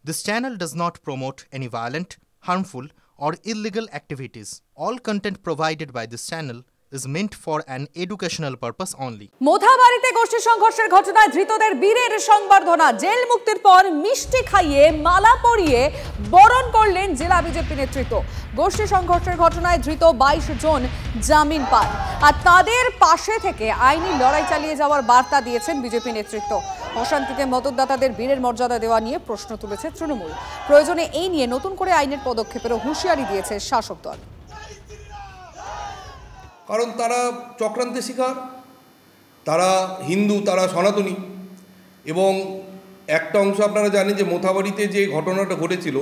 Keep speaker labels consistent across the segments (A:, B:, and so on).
A: This channel does not promote any violent, harmful, or illegal activities. All content provided by this channel is meant for an educational purpose only.
B: মোথাবাড়িতে গোষ্ঠী সংঘর্ষের ঘটনায় ধৃতদের বীরের সংবর্ধনা। Jail মুক্তির পর মিষ্টি খাইয়ে মালা পরিয়ে বরণ করলেন জেলা বিজেপি নেতৃত্ব। গোষ্ঠী সংঘর্ষের ঘটনায় ধৃত 22 জন জামিন পান, আর তাদের পাশে থেকে আইনি লড়াই চালিয়ে যাওয়ার বার্তা দিয়েছেন বিজেপি নেতৃত্ব। অশান্তিতে মদতদাতাদের বীরের মর্যাদা দেওয়া নিয়ে প্রশ্ন তুলেছে তৃণমূল। প্রয়োজনে এই নিয়ে নতুন করে আইনের পদক্ষেপেরও হুঁশিয়ারি দিয়েছে শাসক দল।
C: কারণ তারা চক্রান্তের শিকার, তারা হিন্দু, তারা সনাতনী। এবং একটা অংশ আপনারা জানেন যে মোথাবাড়িতে যে ঘটনাটা ঘটেছিল,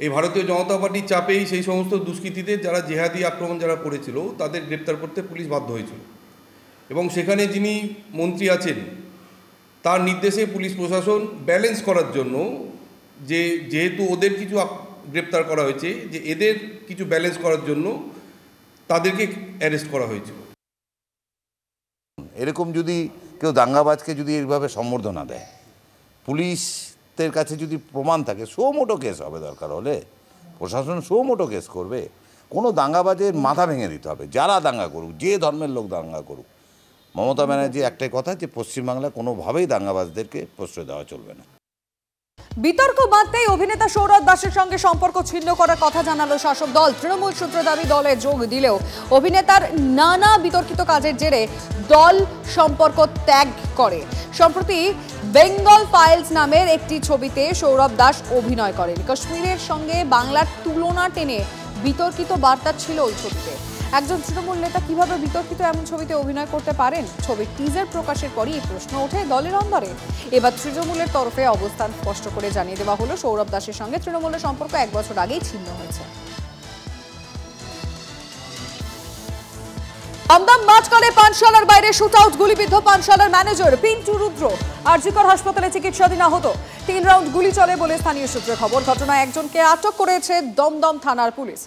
C: এই ভারতীয় জনতা পার্টির চাপেই সেই সমস্ত দুষ্কৃতীদের যারা জেহাদি আক্রমণ যারা করেছিল তাদের গ্রেপ্তার করতে পুলিশ বাধ্য হয়েছিল। এবং সেখানে যিনি মন্ত্রী আছেন তার নির্দেশে পুলিশ প্রশাসন ব্যালেন্স করার জন্য যেহেতু ওদের কিছু গ্রেপ্তার করা হয়েছে, যে এদের কিছু ব্যালেন্স করার জন্য তাদেরকে অ্যারেস্ট করা হয়েছিল।
D: এরকম যদি কেউ দাঙ্গাবাজকে যদি এইভাবে সম্বর্ধনা দেয়, পুলিশের কাছে যদি প্রমাণ থাকে, সোমোটো কেস হবে, দরকার হলে প্রশাসন সোমোটো কেস করবে। কোনো দাঙ্গাবাজের মাথা ভেঙে দিতে হবে, যারা দাঙ্গা করুক, যে ধর্মের লোক দাঙ্গা করুক। মমতা ব্যানার্জি একটাই কথা, যে পশ্চিমবাংলায় কোনোভাবেই দাঙ্গাবাজদেরকে প্রশ্রয় দেওয়া চলবে না।
B: বিতর্ক বাঁধতেই অভিনেতা সৌরভ দাসের সঙ্গে সম্পর্ক ছিন্ন করার কথা জানালো শাসক দল। তৃণমূল সূত্র দাবি দলে যোগ দিলেও অভিনেতার নানা বিতর্কিত কাজের জেরে দল সম্পর্ক ত্যাগ করে। সম্প্রতি বেঙ্গল ফাইলস নামের একটি ছবিতে সৌরভ দাস অভিনয় করেন। কাশ্মীরের সঙ্গে বাংলার তুলনা টেনে বিতর্কিত বার্তা ছিল ওই ছবিতে। একজন তৃণমূল নেতা কিভাবে বিতর্কিত এমন ছবিতে অভিনয় করতে পারেন? ছবির টিজার প্রকাশের পরই এই প্রশ্ন ওঠে দলের অন্দরে। এবার তৃণমূলের তরফে অবস্থান স্পষ্ট করে জানিয়ে দেওয়া হলো, সৌরভ দাসের সঙ্গে তৃণমূলের সম্পর্ক 1 বছর আগেই ছিন্ন হয়েছে। দমদম মাঠকলে পানশালার বাইরে শুট আউট, গুলিবিদ্ধ পানশালার ম্যানেজার পিন্টু রুদ্র আরজিকর হাসপাতালে চিকিৎসাধীন আহত। 3 রাউন্ড গুলি চলে বলে স্থানীয় সূত্রে খবর। ঘটনায় একজনকে আটক করেছে দমদম থানার পুলিশ।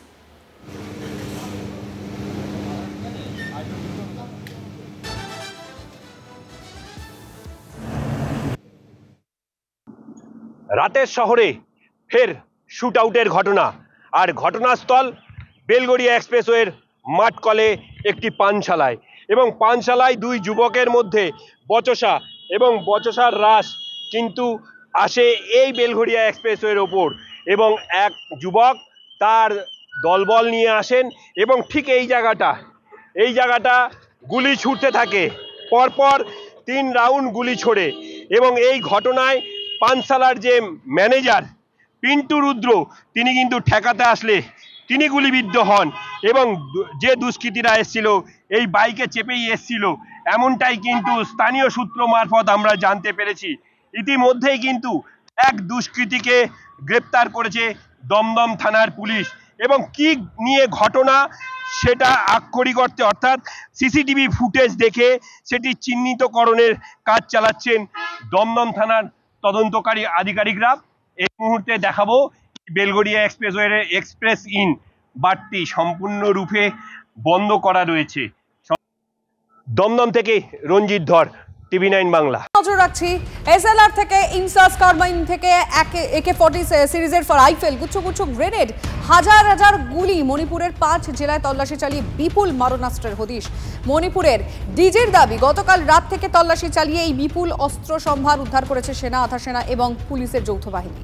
E: রাতের শহরে ফের শুট আউটের ঘটনা, আর ঘটনাস্থল বেলগড়িয়া এক্সপ্রেসওয়ের মাঠকলে একটি পানশালায়। এবং পানশালায় 2 যুবকের মধ্যে বচসা এবং বচসার রাশ কিন্তু আসে এই বেলগড়িয়া এক্সপ্রেসওয়ের ওপর। এবং এক যুবক তার দলবল নিয়ে আসেন এবং ঠিক এই জায়গাটা গুলি ছুটতে থাকে, পরপর 3 রাউন্ড গুলি ছোড়ে। এবং এই ঘটনায় পানশালার যে ম্যানেজার পিন্টু রুদ্র, তিনি কিন্তু ঠেকাতে আসলে তিনি গুলিবিদ্ধ হন। এবং যে দুষ্কৃতীরা এসেছিল এই বাইকে চেপেই এসেছিল, এমনটাই কিন্তু স্থানীয় সূত্র মারফত আমরা জানতে পেরেছি। ইতিমধ্যেই কিন্তু এক দুষ্কৃতীকে গ্রেপ্তার করেছে দমদম থানার পুলিশ। এবং কি নিয়ে ঘটনা সেটা আক্ষরিক অর্থে, অর্থাৎ সিসিটিভি ফুটেজ দেখে সেটি চিহ্নিতকরণের কাজ চালাচ্ছেন দমদম থানার তদন্তকারী আধিকারিকরা। এই মুহূর্তে দেখাবো বেলগড়িয়া এক্সপ্রেসওয়ের এক্সপ্রেস ইন বাড়তি সম্পূর্ণরূপে বন্ধ করা রয়েছে। দমদম থেকে রঞ্জিত ধর, TV9 বাংলা।
B: নজর রাখছি এসএলআর থেকে ইনসাস কারমাইন থেকে AK-40 সিরিজের রাইফেল, গুচ্ছ গ্রেনেড, হাজার গুলি। মণিপুরের 5 জেলায় তল্লাশি চালিয়ে বিপুল মারণাস্ত্রের হদিশ। মণিপুরের ডিজির দাবি, গতকাল রাত থেকে তল্লাশি চালিয়ে এই বিপুল অস্ত্র সম্ভার উদ্ধার করেছে সেনা, আধা সেনা এবং পুলিশের যৌথ বাহিনী।